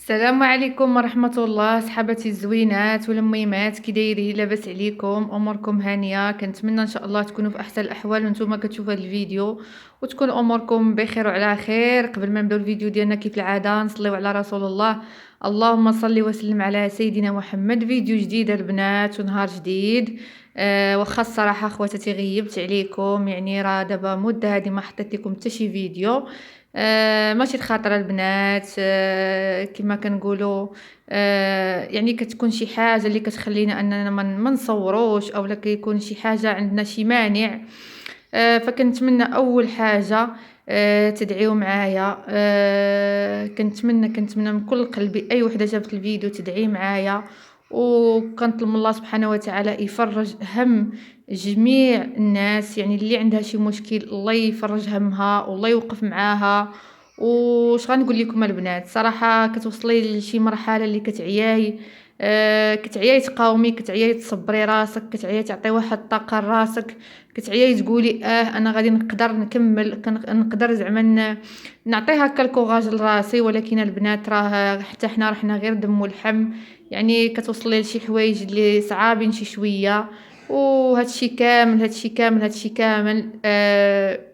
السلام عليكم ورحمة الله صحاباتي الزوينات والميمات، كي دايرين؟ لاباس عليكم؟ اموركم هانيه؟ كنتمنى ان شاء الله تكونوا في احسن الاحوال وانتم كتشوفوا هذا الفيديو وتكون اموركم بخير وعلى خير. قبل ما نبداو الفيديو ديالنا كيف العاده نصليو على رسول الله. اللهم صل وسلم على سيدنا محمد. فيديو جديد البنات ونهار جديد. واخا الصراحه خواتاتي غيبت عليكم، يعني راه دابا مده هذه ما حطيت لكم حتى شي فيديو. ماشي الخاطر البنات، كما كنقولوا. يعني كتكون شي حاجه اللي كتخلينا اننا ما نصوروش اولا كيكون شي حاجه عندنا شي مانع. فكنتمنى اول حاجه تدعيو معايا. كنتمنى من كل قلبي اي وحده شافت الفيديو تدعي معايا، وكنطلب من الله سبحانه وتعالى يفرج هم جميع الناس، يعني اللي عندها شي مشكل الله يفرج همها والله يوقف معاها. وش غنقول لكم البنات، صراحه كتوصلي لشي مرحله اللي كتعياي. كتعياي تقاومي، كتعياي تصبري راسك، كتعياي تعطي واحد الطاقه لراسك، كتعياي تقولي انا غادي نقدر نكمل، نقدر زعما نعطي هكا الكوراج لراسي. ولكن البنات راه حتى حنا رحنا غير دم ولحم، يعني كتوصلي لشي حوايج اللي صعابين شي شويه. هادشي كامل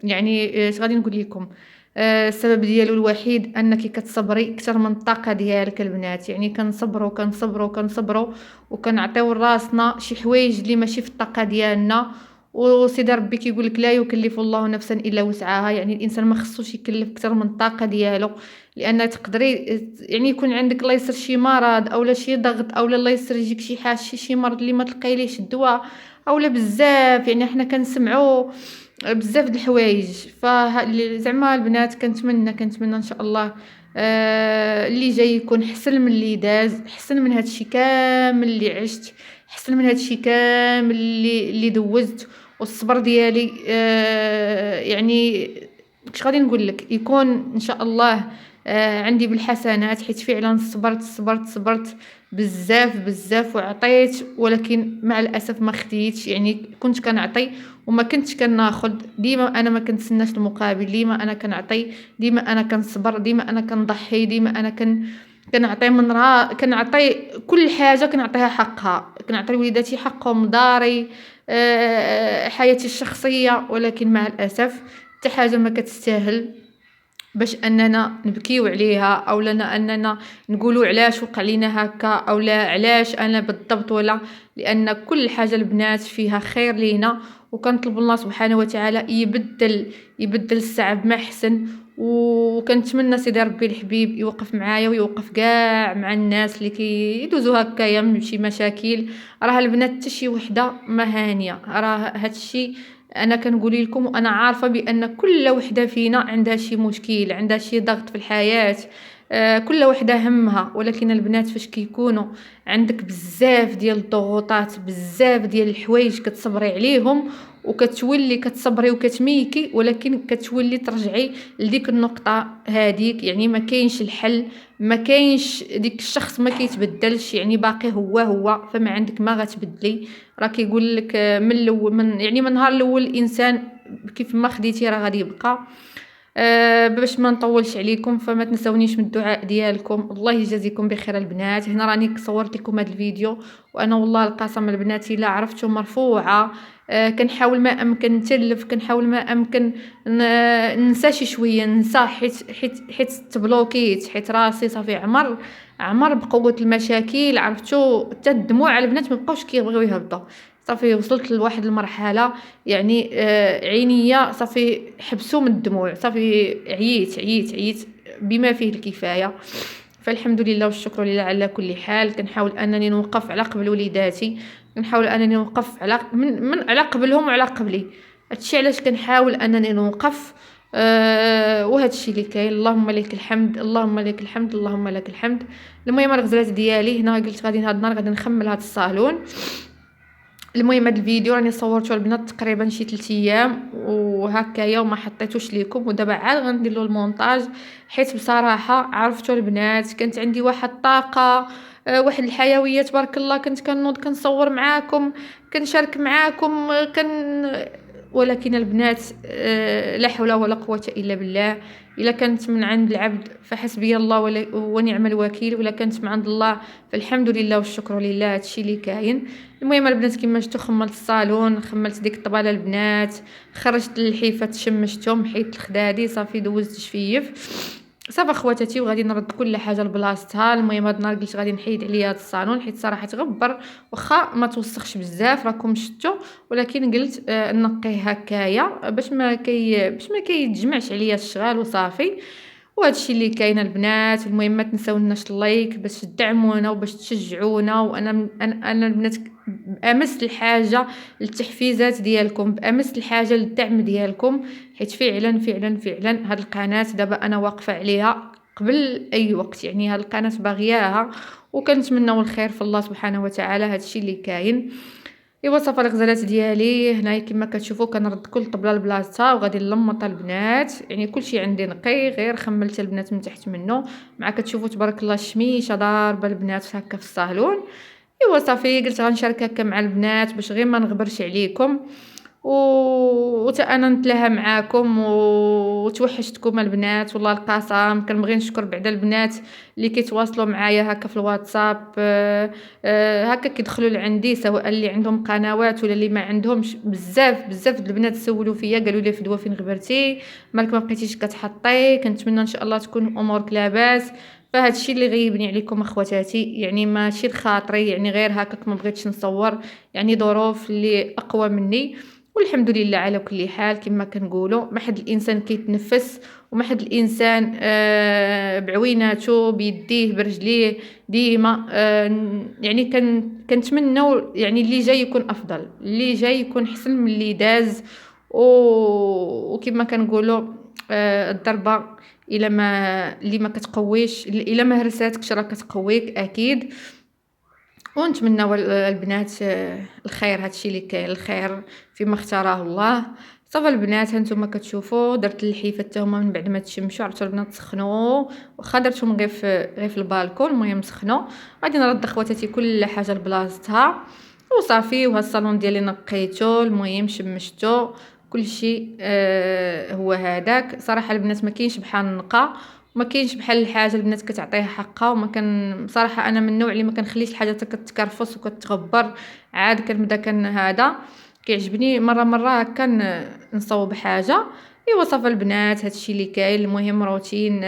يعني اش غادي نقول لكم. السبب ديالو الوحيد انك كتصبري اكثر من الطاقه ديالك البنات، يعني كنصبروا وكنعطيو لراسنا شي حوايج اللي ماشي في الطاقه ديالنا. وسيدي ربي كيقول لك لا يكلف الله نفسا الا وسعها، يعني الانسان ما خصوش يكلف اكثر من الطاقه ديالو. لان تقدري يعني يكون عندك الله يسر شي مرض اولا شي ضغط اولا الله يسر يجيك شي حاجه شي مرض اللي ما تلقاي ليش الدواء اولا بزاف، يعني حنا كنسمعوا بزاف د الحوايج. زعما البنات كنتمنى ان شاء الله اللي جاي يكون حسن من اللي داز، حسن من هادشي كامل اللي عشت، حسن من هادشي كامل اللي دوزت. والصبر ديالي يعني كش غادي نقول لك يكون ان شاء الله عندي بالحسنات، حيت فعلا صبرت بزاف وعطيت، ولكن مع الاسف ما خديتش. يعني كنت كنعطي وما كنتش كناخد، ديما انا ما كنتسناش المقابل، ديما انا كنعطي، ديما انا كنصبر، ديما انا كنضحي، ديما انا كنعطي كنعطي كل حاجه، كنعطيها حقها، كنعطي وليداتي حقهم، داري، حياتي الشخصيه. ولكن مع الاسف حتى حاجه ما كتستاهل باش اننا نبكيو عليها او لنا اننا نقولوا علاش وقع لينا هكا او لا علاش انا بالضبط، ولا لان كل حاجه البنات فيها خير لينا. وكنطلب الله سبحانه وتعالى يبدل الصعب ما احسن. وكنتمنى سيدي ربي الحبيب يوقف معايا ويوقف كاع مع الناس اللي كيدوزوا هكايا من شي مشاكل. راه البنات حتى شي وحده ما هانيه، راه هادشي انا كنقول لكم، وانا عارفه بان كل وحده فينا عندها شي مشكل، عندها شي ضغط في الحياه. كل وحده همها. ولكن البنات فاش كيكونوا عندك بزاف ديال الضغوطات، بزاف ديال الحوايج كتصبري عليهم وكتولي كتصبري وكتميكي، ولكن كتولي ترجعي لديك النقطه هذيك، يعني ما كاينش الحل، ما كاينش ديك الشخص ما كيتبدلش، يعني باقي هو فما عندك ما غتبدلي. راه كيقول لك من الاول، من نهار الاول الانسان كيف ما خديتي راه غادي يبقى. باش ما نطولش عليكم فما تنسونيش من الدعاء ديالكم. الله يجازيكم بخير البنات. هنا راني صورت لكم هذا الفيديو وانا والله القسم البنات الا عرفتو مرفوعه. كنحاول ما امكن نتلف، كنحاول ما امكن ننسى شي شويه، ننسى حيت تبلوكيت، حيت راسي صافي عمر بقوه المشاكل. عرفتو حتى الدموع البنات ما بقاوش كيبغيو يهبطوا. صافي وصلت لواحد المرحله، يعني عينيا صافي حبسوا من الدموع، صافي عييت بما فيه الكفايه. فالحمد لله والشكر لله على كل حال. كنحاول انني نوقف على قبل وليداتي، كنحاول انني نوقف على على قبلهم وعلى قبلي. هادشي علاش كنحاول انني نوقف. وهادشي اللي كاين. اللهم لك الحمد، اللهم لك الحمد، اللهم لك الحمد. المهم الغزلات ديالي هنا قلت غادي هاد النهار غادي نخمل هاد الصالون. المهم هاد الفيديو راني صورته البنات تقريبا شي 3 ايام وهكايا وما حطيتوش ليكم، ودابا عاد غندير له المونتاج. حيت بصراحه عرفتوا البنات كانت عندي واحد الطاقه، واحد الحيويه تبارك الله. كنت كنوض كنصور معاكم، كنشارك معاكم، ولكن البنات لا حول ولا قوة إلا بالله. إلا كانت من عند العبد فحسبي الله ونعم الوكيل، ولا كانت من عند الله فالحمد لله والشكر لله. هادشي اللي كاين. المهم البنات كما شفتوا خملت الصالون، خملت ديك الطبالة البنات، خرجت الحيفات شمشتهم، حيدت الخدادي صافي دوزت شفيف صافا خواتاتي وغادي نرد كل حاجه لبلاصتها. المهم هاد النهار قلت غادي نحيد عليا هاد الصالون حيت صراحه تغبر، واخا ما توسخش بزاف راكم شفتوا، ولكن قلت نقيه هكايا باش ما كيتجمعش عليا الشغال وصافي. وهذا الشيء اللي كاين البنات. المهم ما تنساوناش اللايك باش تدعمونا وباش تشجعونا، وانا انا البنات بامس الحاجه للتحفيزات ديالكم، بامس الحاجه للدعم ديالكم، حيت فعلا فعلا فعلا هاد القناه دابا انا واقفه عليها قبل اي وقت. يعني هاد القناه باغياها وكنتمناو الخير في الله سبحانه وتعالى. هاد الشيء اللي كاين. ايوا صافا الغزالات ديالي هنايا كما كتشوفوا كنرد كل طبله لبلاصتها وغادي نلمط البنات. يعني كلشي عندي نقي، غير خملت البنات من تحت منه. مع كتشوفوا تبارك الله الشميشه ضاربه البنات هكا في الصالون. ايوا صافي قلت غنشارك هكا مع البنات باش غير ما نغبرش عليكم و وتا انا نتلاها معاكم وتوحشتكم البنات. والله القسم كنبغي نشكر بعدا البنات اللي كيتواصلوا معايا هكا في الواتساب، هكا كيدخلوا لعندي، سواء اللي عندهم قنوات ولا اللي ما عندهمش. بزاف بزاف البنات سولوا فيا قالوا لي فدوى فين غبرتي، مالك ما بقيتيش كتحطي. كنتمنى ان شاء الله تكون امورك لاباس. فهاد الشيء اللي غيبني عليكم اخواتاتي، يعني ماشي لخاطري، يعني غير هكاك ما بغيتش نصور، يعني ظروف اللي اقوى مني. والحمد لله على كل حال. كما كنقولوا ما حد الانسان كيتنفس، وما حد الانسان بعويناته بيديه برجليه ديما. يعني كنتمنوا يعني اللي جاي يكون افضل، اللي جاي يكون احسن من اللي داز. وكما كنقولوا الضربه الا ما اللي ما كتقويش، الا ما هرساتكش راه كتقويك اكيد. ونتمنوا البنات الخير. هادشي اللي كاين الخير فيما اختاره الله. صافا البنات هانتوما كتشوفوا درت اللحيفه حتى هما من بعد ما تشمشوا. عرفتوا البنات سخنوا، واخا درتهم غير في البالكون. المهم سخنوا. غادي نرد خواتاتي كل حاجه لبلاصتها وصافي. وها الصالون ديالي نقيته، المهم شمشته كلشي. هو هذاك صراحه البنات ما كاينش بحال النقا، ما كاينش بحال الحاجه البنات كتعطيها حقها. وما كان بصراحه انا من النوع اللي ما كنخليش الحاجه حتى كتكرفص وكتغبر. عاد كنبدا هذا كيعجبني مره هكا نصوب حاجه. ايوا صافا البنات هادشي اللي كاين. المهم روتين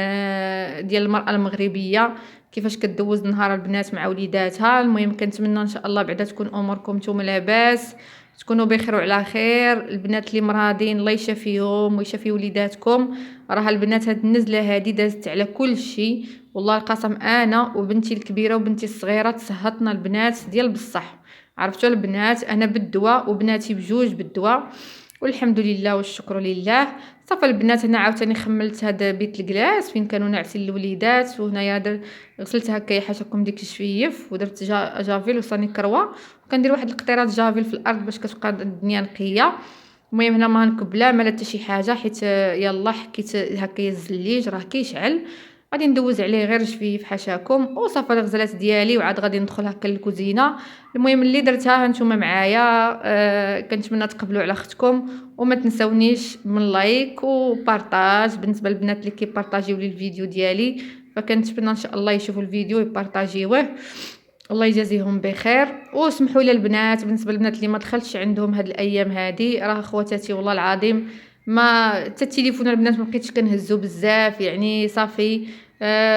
ديال المراه المغربيه كيفاش كدوز نهار البنات مع وليداتها. المهم كنتمنى ان شاء الله بعدا تكون اموركم نتوما لاباس، تكونوا بخير وعلى خير. البنات اللي مرادين الله يشافيهم ويشافي وليداتكم. راه البنات هاد النزله هادي دازت على كل شيء. والله القسم انا وبنتي الكبيره وبنتي الصغيره تسهطنا البنات ديال بصح. عرفتوا البنات انا بالدواء وبناتي بجوج بالدواء، والحمد لله والشكر لله. صافا البنات هنا عاوتاني خملت هذا بيت الكلاس فين كانوا ناعسين الوليدات. وهنايا غسلت هكا حاشاكم ديك الشفيف ودرت جافيل وصاني كروه، وكندير واحد القطيرات جافيل في الارض باش كتبقى الدنيا نقيه. المهم هنا ما نكبلا ما لا حتى شي حاجه، حيت يلا حكيت هكا الزليج راه كيشعل. غادي ندوز عليه غير شفيف حاشاكم وصافا الغزالات ديالي. وعاد غادي ندخل هكا للكوزينه. المهم اللي درتها هانتوما معايا. كنتمنى تقبلوا على اختكم، وما تنساونيش من لايك وبارطاج. بالنسبه للبنات اللي كيبارطاجيو لي الفيديو ديالي فكنتمنى ان شاء الله يشوفوا الفيديو ويبارطاجيوه. الله يجازيهم بخير. وسمحوا لي البنات بالنسبه للبنات اللي ما دخلتش عندهم هاد الايام هادي، راه خواتاتي والله العظيم ما حتى التليفون البنات ما بقيتش كنهزو بزاف. يعني صافي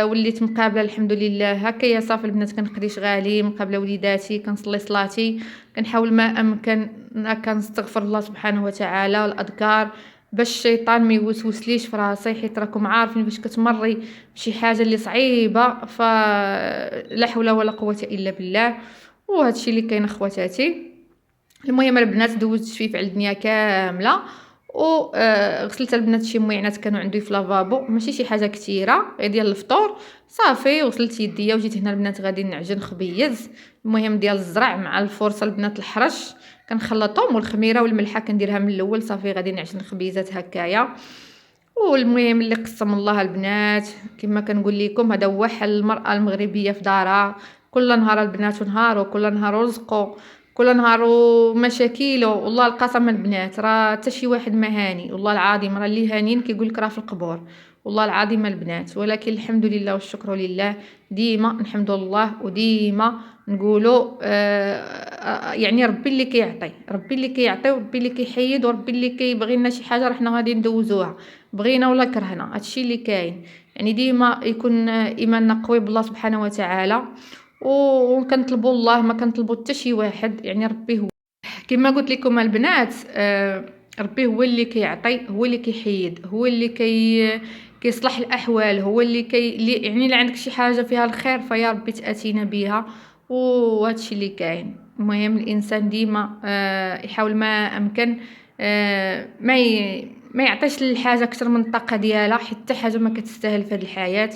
وليت مقابله الحمد لله هكايا. صافي البنات كنقضي شغالي مقابله وليداتي، كنصلي صلاتي، كنحاول ما امكن هكا نستغفر الله سبحانه وتعالى والاذكار باش الشيطان ما يوسوسليش في راسي. حيت راكم عارفين باش كتمري بشي حاجه اللي صعيبه فلا حول ولا قوه الا بالله. وهذا الشيء اللي كاين اخواتاتي. المهم البنات دوزت شفيف على الدنيا كامله وغسلت البنات شي موينات كانوا عندي في لافابو، ماشي شي حاجه كثيره غير ديال الفطور. صافي غسلت يديا وجيت هنا البنات غادي نعجن خبيز. المهم ديال الزرع مع الفرصه البنات الحرش كنخلطهم، والخميره والملحه كنديرها من الاول. صافي غادي نعجن خبيزات هكايا. والمهم اللي قسم الله البنات كما كنقول لكم هذا هو حل المراه المغربيه في دارها. كل نهار البنات نهار وكل نهار رزقوا. كل نهار ومشاكل. والله القسم البنات راه حتى شي واحد ما هاني، والله العظيم راه اللي هانيين كيقول لك راه في القبور، والله العظيم البنات. ولكن الحمد لله والشكر لله، ديما نحمد الله وديما نقولوا يعني ربي اللي كيعطي، ربي اللي كيعطي، وربي اللي كيحيد، وربي اللي كيبغي لنا شي حاجه راه حنا غادي ندوزوها بغينا ولا كرهنا. هادشي اللي كاين. يعني ديما يكون ايماننا قوي بالله سبحانه وتعالى، وكنطلبوا الله، ما كنطلبوا حتى شي واحد. يعني ربي هو كما قلت لكم البنات، ربي هو اللي كيعطي، هو اللي كيحيد، هو اللي كيصلح الاحوال، هو يعني اللي عندك شي حاجه فيها الخير فيا ربي تاتينا بها. وهادشي اللي كاين. المهم الانسان ديما يحاول ما امكن ما يعطيش للحاجه اكثر من الطاقه ديالها، حتى حاجه ما كتستاهل في هذه الحياه.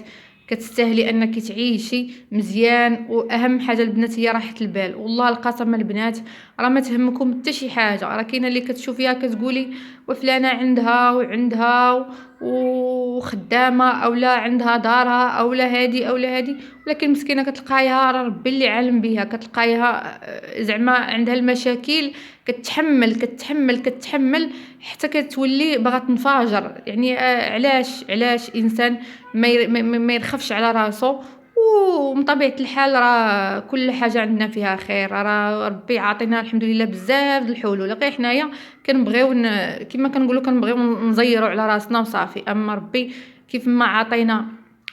كتستاهلي انك تعيشي مزيان. واهم حاجه البنات هي راحه البال. والله القسم البنات راه ما تهمكم حتى شي حاجه. راه كاينه اللي كتشوفيها كتقولي وفلانه عندها وعندها وخدامه، اولا عندها دارها، اولا هادي اولا هادي، ولكن مسكينه كتلقايها راه ربي اللي عالم بها. كتلقايها زعما عندها المشاكل، كتحمل كتحمل كتحمل حتى كتولي باغا تنفجر. يعني علاش انسان ما يرخفش على راسو. ومن طبيعه الحال راه كل حاجه عندنا فيها خير. راه ربي عاطينا الحمد لله بزاف د الحلول، غير حنايا كنبغيو كما كنقولوا كنبغيو نزيروا على راسنا وصافي. اما ربي كيف ما عطينا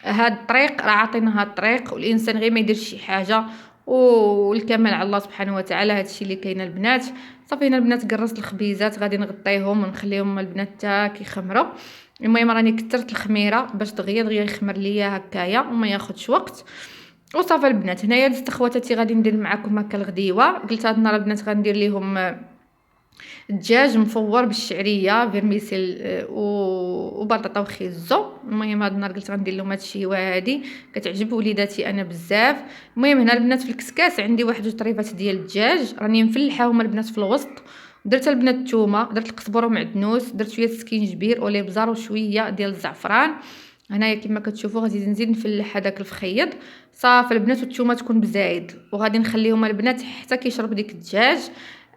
هاد الطريق راه عطينا هاد الطريق، والانسان غير ما يدير شي حاجه والكمال على الله سبحانه وتعالى. هادشي اللي كاين البنات. صافي هنا البنات قرصت الخبيزات غادي نغطيهم ونخليهم البنات حتى كيخمروا. المهم راني كثرت الخميره باش دغيا يخمر ليا هكايا وما ياخذش وقت. وصافي البنات هنايا دزت خواتاتي غادي ندير معكم هكا الغديوه. قلت هاد النهار البنات غندير ليهم دجاج مفور بالشعريه فيرميسيل وبطاطا وخيزو. المهم هاد النهار قلت غندير لهم هاد الشهوه هادي كتعجب وليداتي انا بزاف. المهم هنا البنات في الكسكاس عندي واحد جوج طريفات ديال الدجاج راني مفلحاهم البنات في الوسط. درت البنات الثومه، درت القزبره ومعدنوس، درت شويه السكينجبير والابزار وشويه ديال الزعفران. هنايا كما كتشوفوا غادي نزيد نفلح هذاك الفخيض. صافي البنات والثومه تكون بزايد وغادي نخليهم البنات حتى كيشرب ديك الدجاج.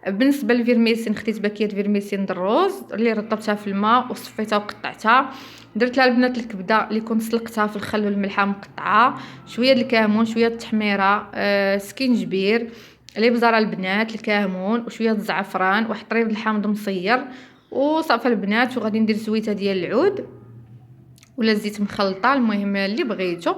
بالنسبه للفيرميسين خديت باكيه فيرميسين دروز اللي رطبتها في الماء وصفيتها وقطعتها. درت لها البنات الكبده اللي كنت سلقتها في الخل والملحه مقطعه، شويه الكمون، شويه التحميره، سكينجبير، الابزار البنات، الكمون وشويه الزعفران، واحد طريف الحامض مصير. وصافي البنات وغادي ندير زويته ديال العود ولا الزيت مخلطه، المهم اللي بغيتو.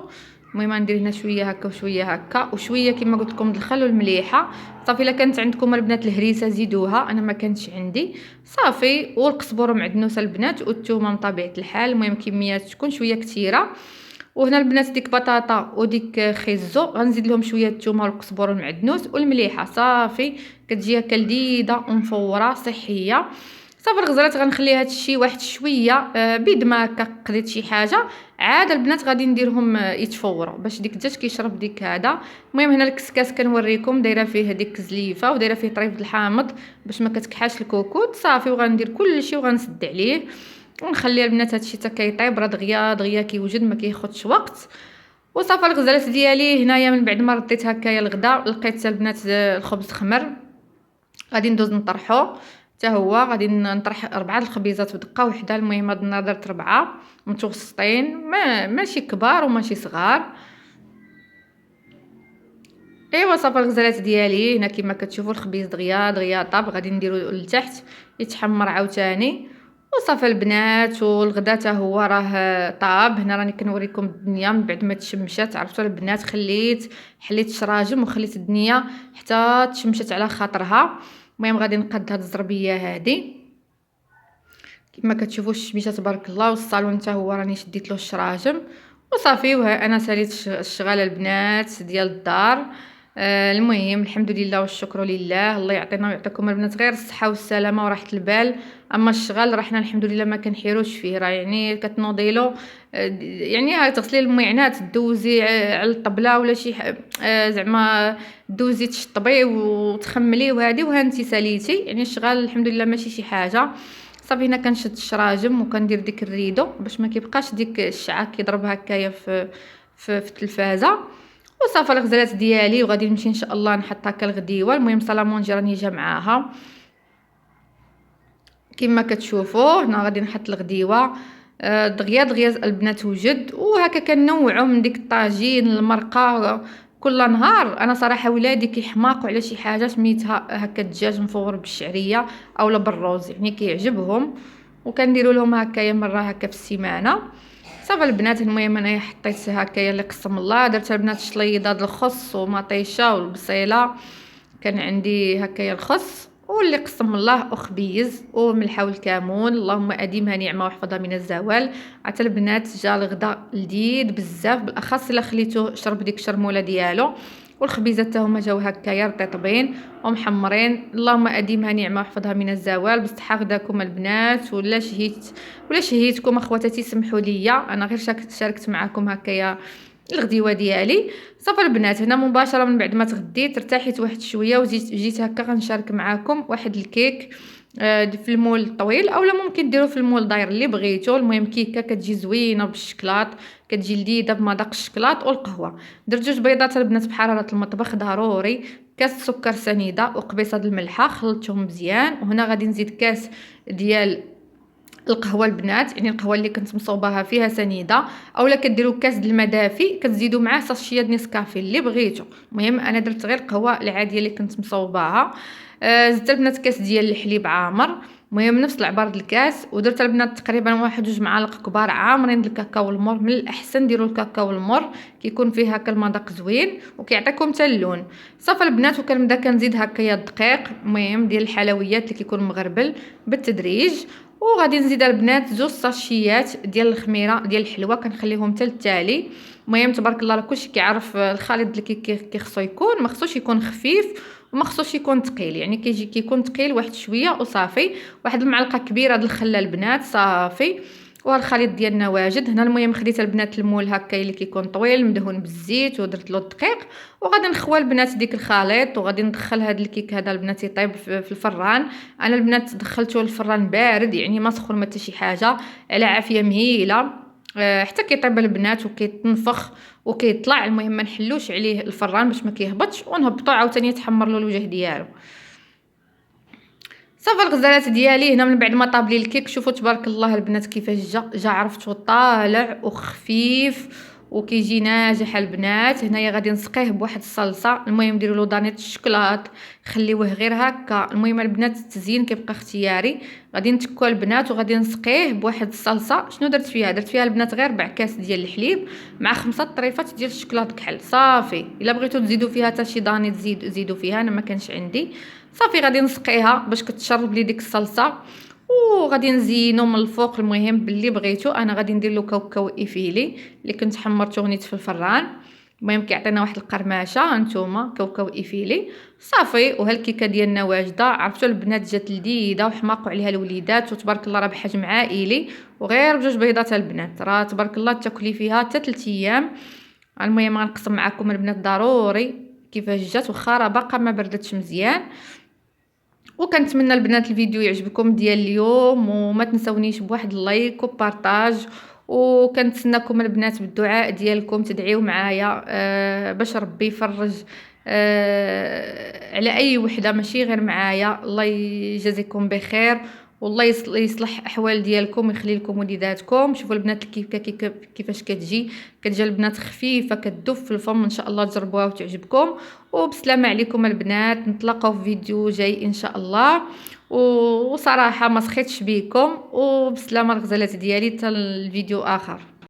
المهم ندير هنا شويه هكا وشويه هكا وشويه كما قلت لكم الخل والمليحه. صافي الا كانت عندكم البنات الهريسه زيدوها، انا ما كانتش عندي. صافي والقزبر ومعدنوس البنات والثومه من طبيعه الحال. المهم كميات تكون شويه كثيره. وهنا البنات ديك بطاطا وديك خيزو غنزيد لهم شويه الثومه والقزبر والمعدنوس والمليحه. صافي كتجي هكا لذيذه ومفوره صحيه. صافي الغزالات غنخلي هادشي واحد شويه بيد ما هكا قضيت شي حاجه عاد البنات غادي نديرهم يتفوروا باش ديك الدجاج كيشرب ديك هذا. المهم هنا الكسكاس كنوريكم دايره فيه هذيك الزليفه ودايره فيه طريف الحامض باش ما كتكحاش الكوكوط. صافي وغندير كلشي وغنسد عليه ونخلي البنات هادشي حتى كيطيب راه دغيا كيوجد ما كياخذش وقت. وصافي الغزالات ديالي هنايا من بعد ما رديت هكايا الغدا لقيت البنات الخبز خمر غادي ندوز نطرحو حتى هو. غادي نطرح 4 الخبيزات بدقه وحده. المهم هاد النهار درت 4 متوسطين ماشي كبار وماشي صغار. ايوا صافي الغزالات ديالي هنا كما كتشوفوا الخبيز دغيا طاب غادي نديرو لتحت يتحمر عاوتاني. وصافي البنات والغدا حتى هو راه طاب. هنا راني كنوريكم الدنيا من بعد ما تشمشات. عرفتوا البنات حليت الشراجم وخليت الدنيا حتى تشمشات على خاطرها. المهم غادي نقاد هاد الزربيه هادي كما كتشوفوا الشميشه تبارك الله. والصالون حتى هو راني شديت له الشراجم وصافي. وها انا ساليت الشغاله البنات ديال الدار. المهم الحمد لله والشكر لله. الله يعطينا ويعطيكم البنات غير الصحه والسلامه وراحه البال. اما الشغال راه حنا الحمد لله ما كنحيروش فيه. راه يعني كتنوضيلو يعني تغسلي المعينات دوزي على الطبله ولا شي زعما دوزي تشطبي وتخملي وهذه وهانتي ساليتي. يعني الشغال الحمد لله ماشي شي حاجه. صافي هنا كنشد الشراجم وكندير ديك الريدو باش ما كيبقاش ديك الشعاع كيضرب هكايا في التلفازه. وصافي الغزالات ديالي، وغادي نمشي ان شاء الله نحط هكا الغديوه. المهم سالامونجي راني جا معاها كما كتشوفوا هنا. غادي نحط الغديوه دغيا دغيا البنات وجد، وهكا كنوعوا من ديك الطاجين المرقه كل نهار. انا صراحه ولادي كيحماقوا على شي حاجه سميتها هكا الدجاج مفور بالشعريه اولا بالروز، يعني كيعجبهم، وكنديروا لهم هكايا مره هكا في السيمانه. صافي البنات المهم انايا حطيت هكايا اللي قسم الله، درت البنات شليضه د الخس ومطيشه والبصيله، كان عندي هكايا الخس واللي قسم الله وخبيز وملحه والكمون. اللهم اديمها نعمه واحفظها من الزوال. عاد البنات جا الغدا لذيذ بزاف، بالاخص الا خليتوه شرب ديك الشرموله ديالو، والخبيزات حتى هما جاو هكايا رطيطبين ومحمرين. اللهم اديمها نعمه واحفظها من الزوال. بصحه غداكم البنات، ولا شهيتكم اخواتاتي سمحوا لي، انا غير شاركت معكم هكايا الغديوه ديالي. صافي البنات هنا مباشره من بعد ما تغديت ارتاحيت واحد شويه وجيت هكا غنشارك معكم واحد الكيك في المول الطويل، اولا ممكن ديروا في المول داير اللي بغيتو. المهم كيكه كتجي زوينه بالشكلاط، كتجي لذيذه بمذاق الشكلاط والقهوه. درت جوج بيضات البنات بحراره المطبخ ضروري، كاس سكر سنيده وقبيصه د الملحه، خلطتهم مزيان. وهنا غادي نزيد كاس ديال القهوه البنات، يعني القهوه اللي كنت مصوباها فيها سنيده، اولا كديروا كاس د الماء دافي كتزيدوا معاه ساشيه د نسكافي اللي بغيتو. المهم انا درت غير القهوه العاديه اللي كنت مصوباها. زدت البنات كاس ديال الحليب عامر، المهم نفس العبار د الكاس. ودرت البنات تقريبا واحد جوج معالق كبار عامرين د الكاكاو المر. من الاحسن ديروا الكاكاو المر كيكون فيه هكا المذاق زوين وكيعطيكم حتى اللون. صافي البنات وكنبدا كنزيد هكايا الدقيق، المهم ديال الحلويات اللي كيكون مغربل بالتدريج. وغادي نزيد البنات زوج ساشيات ديال الخميره ديال الحلوه كنخليهم حتى التالي. المهم تبارك الله راه كلشي كيعرف الخليط اللي كيخصو يكون، ما خصوش يكون خفيف وما خصوش يكون ثقيل، يعني كيكون ثقيل واحد شويه وصافي. واحد المعلقه كبيره د الخل البنات صافي، والخليط ديالنا واجد هنا. المهم خديت البنات المول هكا اللي كيكون طويل مدهون بالزيت ودرت له الدقيق، وغادي نخوى البنات ديك الخليط وغادي ندخل هذا الكيك هذا البنات يطيب في الفران. انا البنات دخلته للفران بارد، يعني ما سخون ما حتى شي حاجه، على عافيه مهيله حتى كيطيب البنات وكيتنفخ وكيطلع. المهم ما نحلوش عليه الفران باش ما كيهبطش، ونهبطو عاوتاني يتحمر له الوجه ديالو. صافي الغزالات ديالي هنا من بعد ما طاب لي الكيك، شوفوا تبارك الله البنات كيفاش جا عرفتو طالع وخفيف وكيجي ناجح البنات. هنايا غادي نسقيه بواحد الصلصه، المهم ديروا له دانيط الشكلاط خليوه غير هكا. المهم البنات التزيين كيبقى اختياري. غادي نتكو البنات وغادي نسقيه بواحد الصلصه. شنو درت فيها البنات غير 4 كاس ديال الحليب مع 5 طريفات ديال الشكلاط كحل صافي. الا بغيتو تزيدوا فيها حتى شي دانيط زيدوا فيها، انا ما كانش عندي. صافي غادي نسقيها باش كتشرب لي ديك الصلصه، وغادي نزينو من الفوق. المهم باللي بغيتو، انا غادي ندير له كاوكاو ايفيلي اللي كنت حمرته غنيت في الفران. المهم كيعطينا واحد القرماشه هانتوما كاوكاو ايفيلي صافي. وهالكيكه ديالنا واجده، عرفتوا البنات جات لذيذه وحماقوا عليها الوليدات، وتبارك الله راه بحجم عائلي، وغير بجوج بيضات البنات راه تبارك الله تاكلي فيها حتى 3 ايام. المهم غنقسم معكم البنات ضروري كيفاش جات، واخا راه باقا ما بردتش مزيان. وكنتمنى البنات الفيديو يعجبكم ديال اليوم، وما تنسونيش بواحد اللايك وبارطاج، وكنتسناكم البنات بالدعاء ديالكم تدعيو معايا باش ربي يفرج على اي وحده ماشي غير معايا. الله يجازيكم بخير، والله يصلح احوال ديالكم ويخلي لكم وليداتكم. شوفوا البنات كيفاش كتجي البنات خفيفه كتذوب في الفم. ان شاء الله تجربوها وتعجبكم. وبسلامه عليكم البنات، نتلاقاو في فيديو جاي ان شاء الله. وصراحه ما سخيتش بيكم، وبسلامه الغزالات ديالي حتى الفيديو اخر.